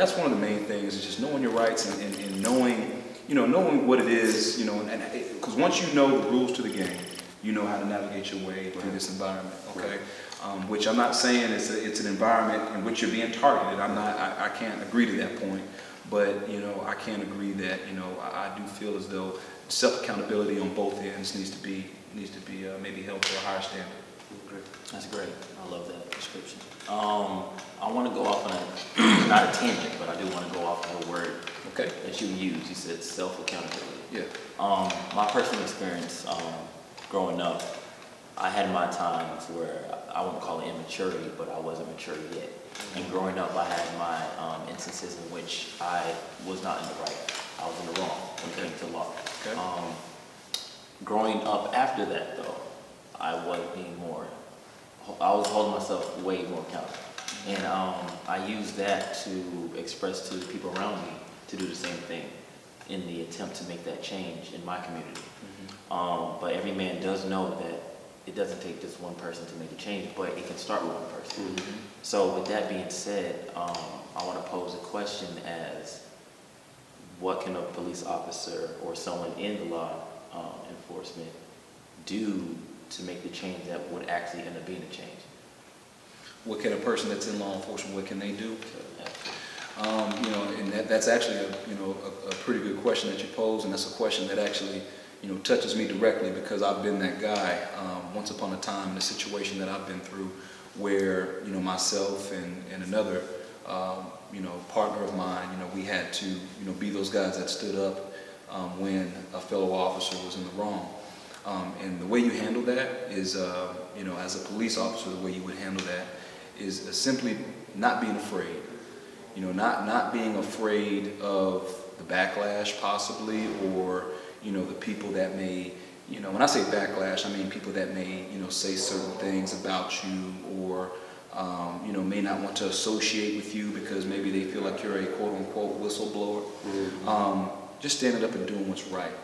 that's one of the main things, is just knowing your rights and knowing, knowing what it is, because once you know the rules to the game, you know how to navigate your way through this environment, okay? Which I'm not saying it's an environment in which you're being targeted. I can't agree to that point, but I can agree that I do feel as though self-accountability on both ends needs to be maybe held to a higher standard. That's great. I love that description. I want to go off on a, not a tangent, but I do want to go off of a word that you used. You said self-accountability. Yeah. My personal experience growing up, I had my times where I wouldn't call it immaturity, but I wasn't mature yet. And growing up, I had my instances in which I was not in the right. I was in the wrong when it came to law. Okay. Growing up after that, though, I was holding myself way more accountable. And I used that to express to the people around me to do the same thing in the attempt to make that change in my community. But every man does know that it doesn't take just one person to make a change, but it can start with one person. So with that being said, I want to pose a question as, what can a police officer or someone in the law enforcement do to make the change that would actually end up being a change? What can a person that's in law enforcement, what can they do? And that's actually a pretty good question that you pose, and that's a question that actually touches me directly, because I've been that guy once upon a time in a situation that I've been through where myself and another partner of mine, we had to be those guys that stood up when a fellow officer was in the wrong. And the way you handle that is, as a police officer, the way you would handle that is simply not being afraid. Not being afraid of the backlash possibly, or the people that may, when I say backlash, I mean people that may, say certain things about you, or may not want to associate with you because maybe they feel like you're a quote-unquote whistleblower. Just standing up and doing what's right.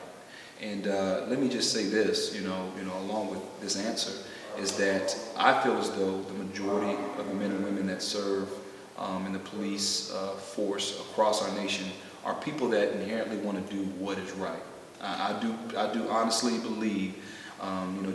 And let me just say this, along with this answer, is that I feel as though the majority of the men and women that serve in the police force across our nation are people that inherently want to do what is right. I do honestly believe,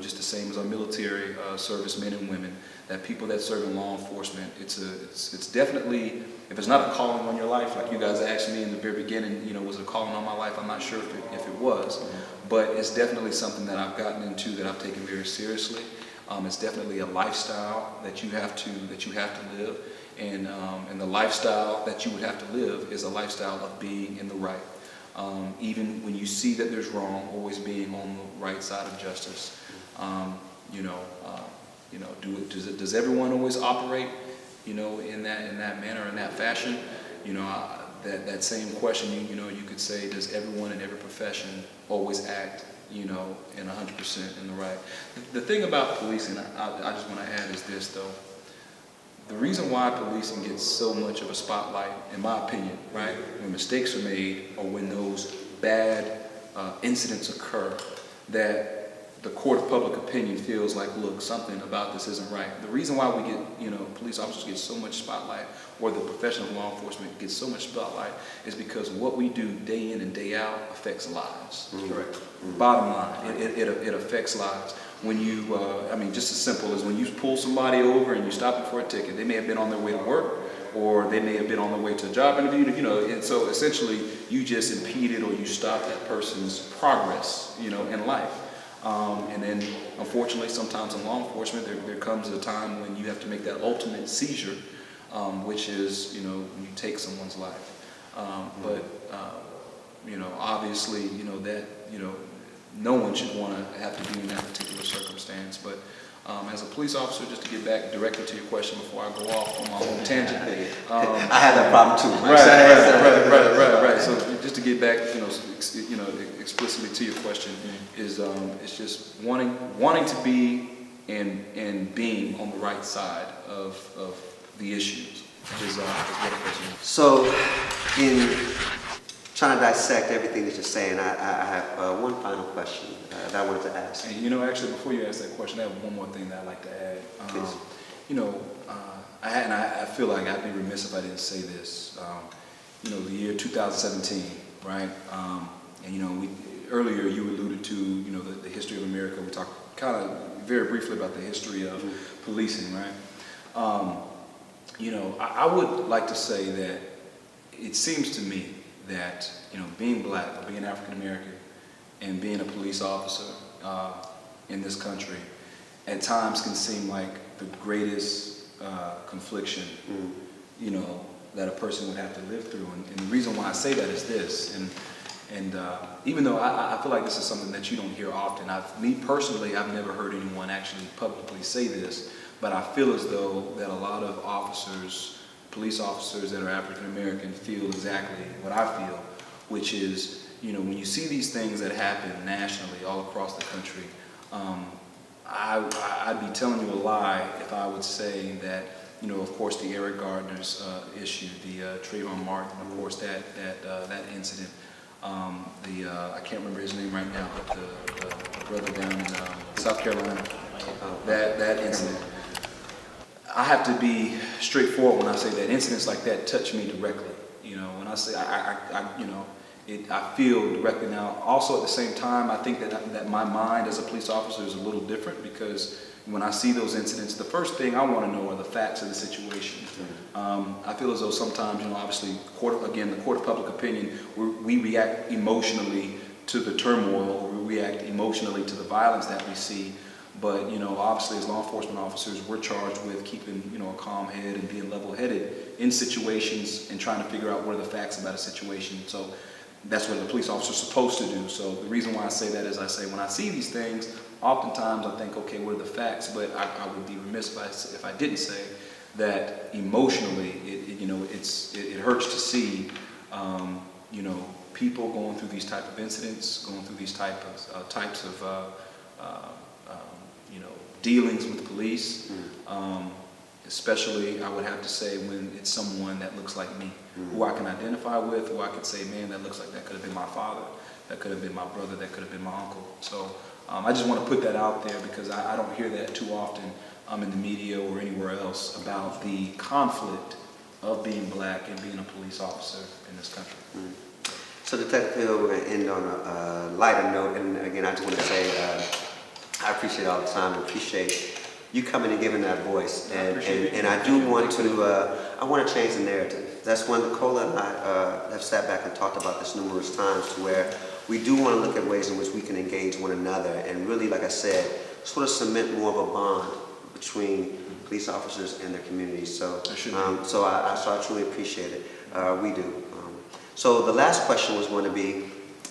just the same as our military service men and women, that people that serve in law enforcement, it's definitely, if it's not a calling on your life, like you guys asked me in the very beginning, was it a calling on my life? I'm not sure if it was, but it's definitely something that I've gotten into, that I've taken very seriously. It's definitely a lifestyle that you have to live, and the lifestyle that you would have to live is a lifestyle of being in the right. Even when you see that there's wrong, always being on the right side of justice. Does everyone always operate, in that manner, in that fashion? That same question, you could say, does everyone in every profession always act, in 100% in the right? The thing about policing, I just want to add, is this, though. The reason why policing gets so much of a spotlight, in my opinion, right, when mistakes are made or when those bad incidents occur, that the court of public opinion feels like, look, something about this isn't right. The reason why we get, police officers get so much spotlight, or the profession of law enforcement gets so much spotlight, is because what we do day in and day out affects lives. Correct. Bottom line, it affects lives. When you, just as simple as when you pull somebody over and you stop them for a ticket, they may have been on their way to work, or they may have been on their way to a job interview, and so essentially you just impeded, or you stopped that person's progress, in life. And then, unfortunately, sometimes in law enforcement, there comes a time when you have to make that ultimate seizure, which is, when you take someone's life. But obviously, that, no one should want to have to be in that particular circumstance. But as a police officer, just to get back directly to your question before I go off on my own tangent. I had that problem too. Right. So just to get back, explicitly to your question, is it's just wanting to be and being on the right side of the issues is what a person is. So, in trying to dissect everything that you're saying, I have one final question that I wanted to ask. And actually, before you ask that question, I have one more thing that I'd like to add. Please. I feel like I'd be remiss if I didn't say this. the year 2017, right? And earlier you alluded to, the history of America. We talked kind of very briefly about the history of policing, right? I would like to say that it seems to me that, being black or being African American and being a police officer in this country at times can seem like the greatest confliction, that a person would have to live through. And the reason why I say that is this, and even though I feel like this is something that you don't hear often, me personally, I've never heard anyone actually publicly say this, but I feel as though that a lot of officers, police officers that are African American, feel exactly what I feel, which is, when you see these things that happen nationally all across the country, I'd be telling you a lie if I would say that, of course, the Eric Gardner's issue, the Trayvon Martin, of course, that incident, I can't remember his name right now, but the brother down in South Carolina, that incident. I have to be straightforward when I say that incidents like that touch me directly. When I say I feel directly. Now, also at the same time, I think that my mind as a police officer is a little different, because when I see those incidents, the first thing I want to know are the facts of the situation. I feel as though sometimes, obviously, the court of public opinion, we react emotionally to the turmoil, or we react emotionally to the violence that we see. But, obviously, as law enforcement officers, we're charged with keeping, a calm head and being level-headed in situations and trying to figure out what are the facts about a situation. So that's what the police officer is supposed to do. So the reason why I say that is I say when I see these things, oftentimes I think, okay, what are the facts? But I would be remiss if I didn't say that emotionally, it hurts to see, people going through these type of incidents, going through these types of dealings with the police, especially I would have to say when it's someone that looks like me, who I can identify with, who I could say, man, that looks like that could have been my father, that could have been my brother, that could have been my uncle. So I just want to put that out there, because I don't hear that too often in the media or anywhere else about the conflict of being black and being a police officer in this country. So Detective Hill, we're going to end on a lighter note, and again, I just want to say I appreciate all the time, and appreciate you coming and giving that voice, and I do want to change the narrative. That's when Kola and I have sat back and talked about this numerous times, to where we do want to look at ways in which we can engage one another, and really, like I said, sort of cement more of a bond between police officers and their communities. So, so I truly appreciate it. We do. So the last question was going to be,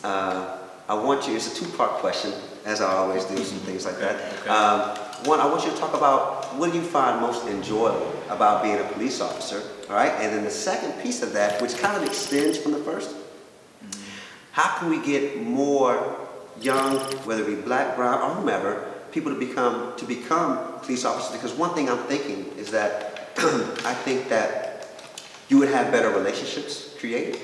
it's a two-part question, as I always do, some things like that. One, I want you to talk about what do you find most enjoyable about being a police officer, all right? And then the second piece of that, which kind of extends from the first, how can we get more young, whether it be black, brown, or whomever, people to become police officers? Because one thing I'm thinking is that I think that you would have better relationships created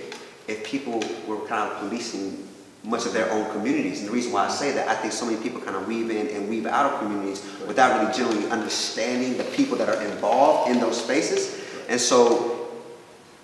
if people were kind of policing much of their own communities. And the reason why I say that, I think so many people kind of weave in and weave out of communities without really generally understanding the people that are involved in those spaces. And so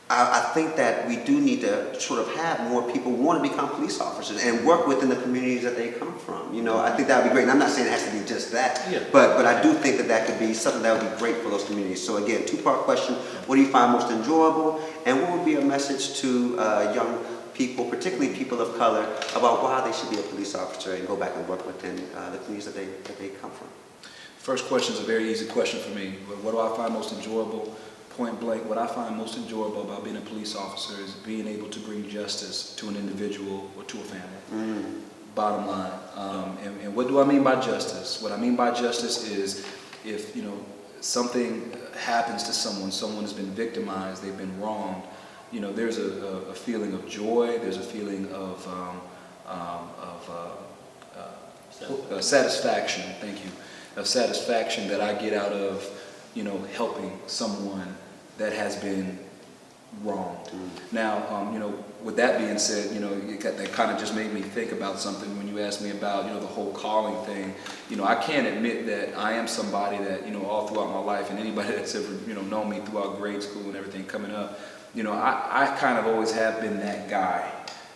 I think that we do need to sort of have more people want to become police officers and work within the communities that they come from. I think that would be great. And I'm not saying it has to be just that, but I do think that could be something that would be great for those communities. So again, two-part question: what do you find most enjoyable, and what would be a message to young people, particularly people of color, about why they should be a police officer and go back and work within the communities that they come from? First question is a very easy question for me. What do I find most enjoyable? Point blank, what I find most enjoyable about being a police officer is being able to bring justice to an individual or to a family. Bottom line. And what do I mean by justice? What I mean by justice is if something happens to someone has been victimized, they've been wronged, there's a feeling of joy, there's a feeling of satisfaction, thank you, of satisfaction that I get out of, helping someone that has been wronged. Now, with that being said, that kind of just made me think about something when you asked me about, the whole calling thing. I can't admit that I am somebody that, all throughout my life, and anybody that's ever, known me throughout grade school and everything coming up, I kind of always have been that guy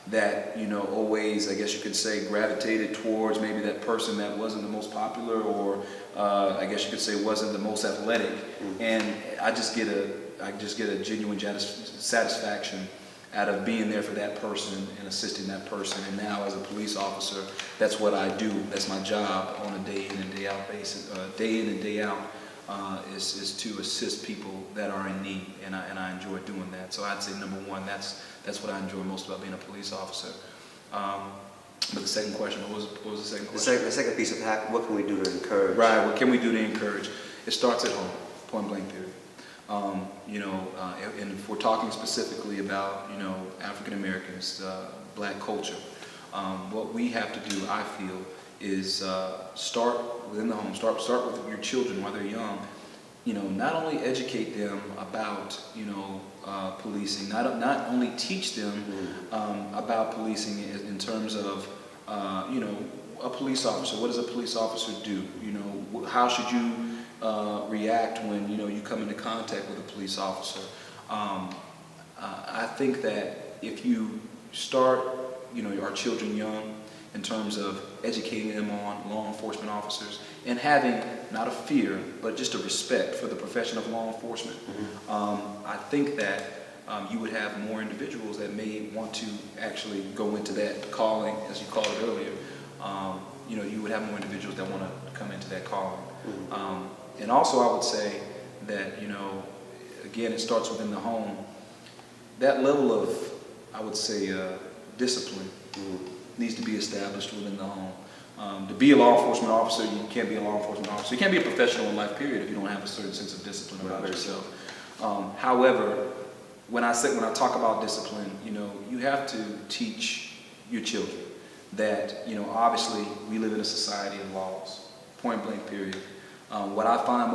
that, always, I guess you could say, gravitated towards maybe that person that wasn't the most popular, or I guess you could say wasn't the most athletic. And I just get a genuine satisfaction out of being there for that person and assisting that person. And now as a police officer, that's what I do. That's my job on a day in and day out basis, day in and day out, is to assist people that are in need, and I enjoy doing that. So I'd say number one, that's what I enjoy most about being a police officer. But the second question, what was the second question? The second piece of what can we do to encourage? Right, what can we do to encourage? It starts at home, point blank period. And if we're talking specifically about, African Americans, black culture, what we have to do, I feel, is start within the home. Start with your children while they're young. Not only educate them about, policing, not only teach them about policing in terms of, a police officer. What does a police officer do? How should you react when you come into contact with a police officer? I think that if you start our children young in terms of educating them on law enforcement officers and having not a fear but just a respect for the profession of law enforcement, I think that you would have more individuals that may want to actually go into that calling, as you called it earlier. You would have more individuals that want to come into that calling. And also I would say that, again, it starts within the home. That level of, I would say, discipline needs to be established within the home. To be a law enforcement officer, you can't be a law enforcement officer. You can't be a professional in life, period, if you don't have a certain sense of discipline about yourself. However, when I talk about discipline, you have to teach your children that, obviously we live in a society of laws, point blank period. What I find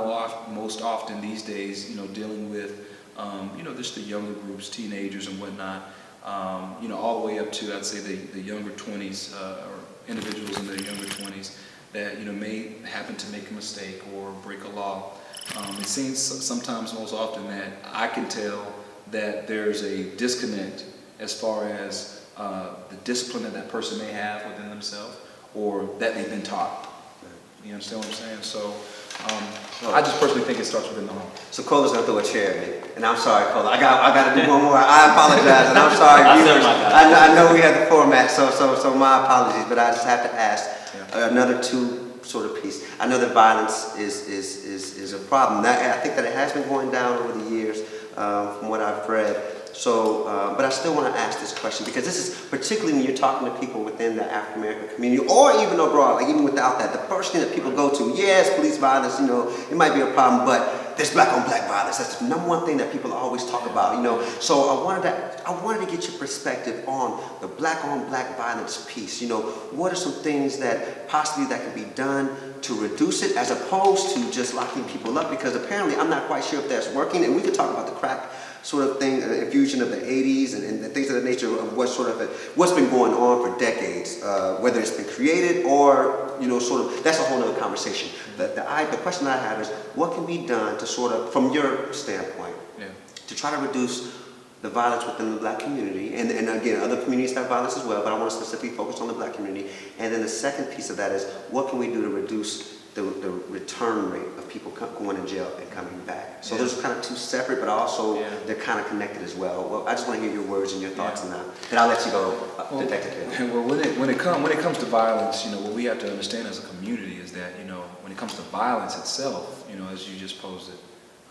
most often these days, dealing with, just the younger groups, teenagers and whatnot, all the way up to, I'd say, the younger 20s, or individuals in their younger 20s that, may happen to make a mistake or break a law. It seems sometimes, most often, that I can tell that there's a disconnect as far as the discipline that person may have within themselves or that they've been taught. You understand what I'm saying? So I just personally think it starts within the home. So Kola's gonna throw a chair at me, and I'm sorry, Kola. I got to do one more. I apologize, and I'm sorry, viewers. I know we have the format, so my apologies, but I just have to ask another two sort of piece. I know that violence is a problem. I think that it has been going down over the years, from what I've read. So, but I still want to ask this question because this is particularly when you're talking to people within the African American community or even abroad, like even without that, the first thing that people go to, yes, police violence, it might be a problem, but there's black on black violence. That's the number one thing that people always talk about, So I wanted to get your perspective on the black on black violence piece. What are some things that possibly that can be done to reduce it as opposed to just locking people up? Because apparently I'm not quite sure if that's working, and we could talk about the crack sort of thing, the infusion of the 80s and things of the nature of what's been going on for decades, whether it's been created or, that's a whole other conversation. The question I have is, what can be done to from your standpoint, to try to reduce the violence within the black community, and again, other communities have violence as well, but I want to specifically focus on the black community. And then the second piece of that is, what can we do to reduce the return rate of people going to jail and coming back? So those are kind of two separate, but also they're kind of connected as well. Well, I just want to hear your words and your thoughts on that. And I'll let you go, Detective Hill. Well, when it comes to violence, what we have to understand as a community is that, when it comes to violence itself, as you just posed it,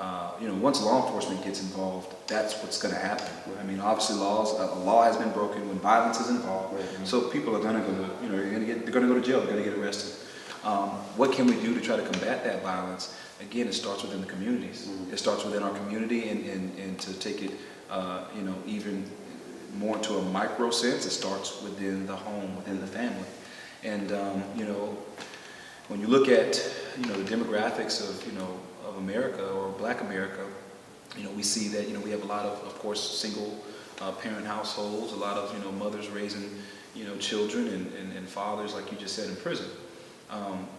once law enforcement gets involved, that's what's going to happen. I mean, obviously, a law has been broken when violence is involved. So people are going to go to, they're going to go to jail, they're going to get arrested. What can we do to try to combat that violence? Again, it starts within the communities. It starts within our community, and to take it, even more into a micro sense, it starts within the home, within the family. And when you look at the demographics of America or Black America, we see that we have a lot of course, single parent households, a lot of mothers raising children, and fathers, like you just said, in prison.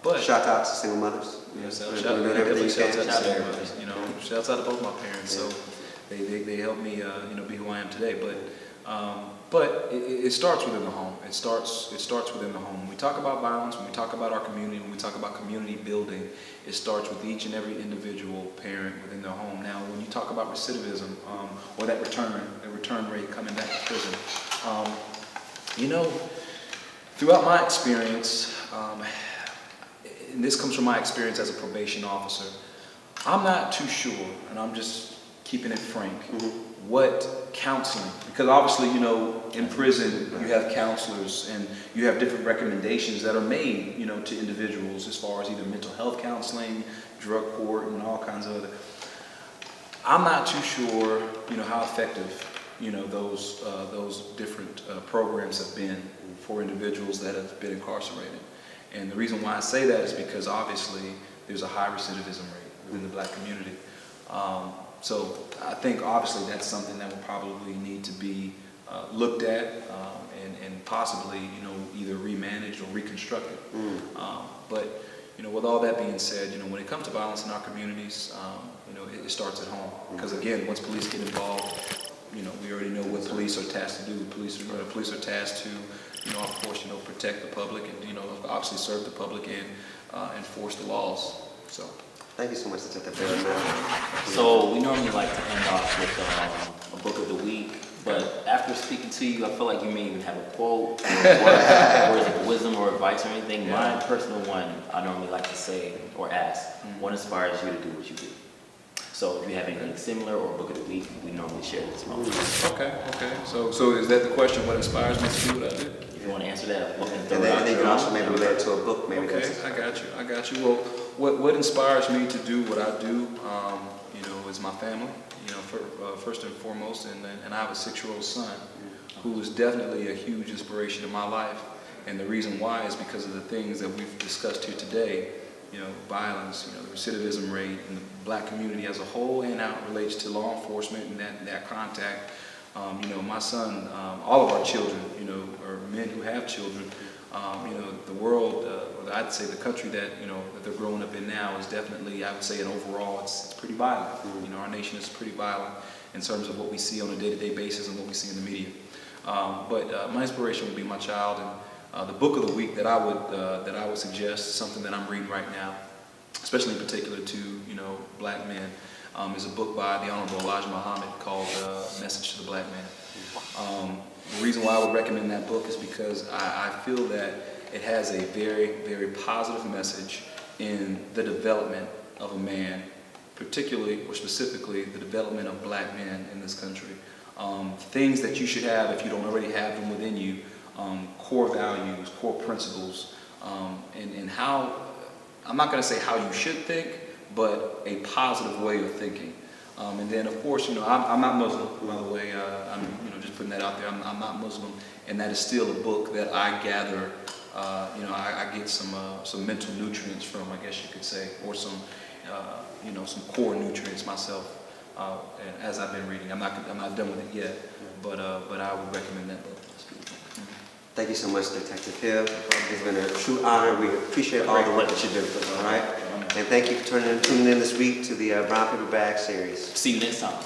But shout out to single mothers. Shout out to single mothers. Shouts out to both my parents. So they helped me, be who I am today. But it starts within the home. It starts within the home. When we talk about violence, when we talk about our community, when we talk about community building, it starts with each and every individual parent within their home. Now, when you talk about recidivism, or that return rate coming back to prison, throughout my experience, and this comes from my experience as a probation officer, I'm not too sure, and I'm just keeping it frank, what counseling, because obviously, in prison you have counselors and you have different recommendations that are made, to individuals as far as either mental health counseling, drug court, and all kinds of other. I'm not too sure, how effective, those different programs have been for individuals that have been incarcerated. And the reason why I say that is because obviously there's a high recidivism rate within the Black community. So I think obviously that's something that will probably need to be looked at and possibly, either remanaged or reconstructed. But with all that being said, when it comes to violence in our communities, it starts at home. Because again, once police get involved, we already know what police are tasked to do. Police are tasked to, of course, protect the public and, obviously serve the public and enforce the laws. So. Thank you so much, Detective. So we normally like to end off with a book of the week, but after speaking to you, I feel like you may even have a quote, or words of wisdom or advice or anything. My personal one, I normally like to say or ask, what inspires you to do what you do? So if you have anything similar or a book of the week, we normally share this moment. Okay. So is that the question? What inspires me to do what I do? If you want to answer that, and then you can also maybe relate to a book. Maybe. Okay, I got you. Well, what inspires me to do what I do, is my family. First and foremost, and I have a 6-year-old son who is definitely a huge inspiration in my life. And the reason why is because of the things that we've discussed here today. Violence, the recidivism rate in the Black community as a whole, and how it relates to law enforcement and that contact. My son, all of our children, or men who have children, the world, or I'd say the country that, that they're growing up in now is definitely, I would say, and overall, it's pretty violent. Our nation is pretty violent in terms of what we see on a day-to-day basis and what we see in the media. But my inspiration would be my child, and the book of the week that I would suggest, something that I'm reading right now, especially in particular to Black men, is a book by the Honorable Elijah Muhammad called "Message to the Black Man." The reason why I would recommend that book is because I feel that it has a very, very positive message in the development of a man, particularly or specifically the development of Black men in this country. Things that you should have if you don't already have them within you. Core values, core principles, and how, I'm not going to say how you should think, but a positive way of thinking. And then, of course, I'm not Muslim, by the way. I'm just putting that out there. I'm not Muslim, and that is still a book that I gather. I get some mental nutrients from, I guess you could say, or some core nutrients myself. And as I've been reading, I'm not done with it yet, but I would recommend that book. Thank you so much, Detective Hill. It's been a true honor. We appreciate all the work that you do. All right, and thank you for tuning in this week to the Brown Paperbag Series. See you next time.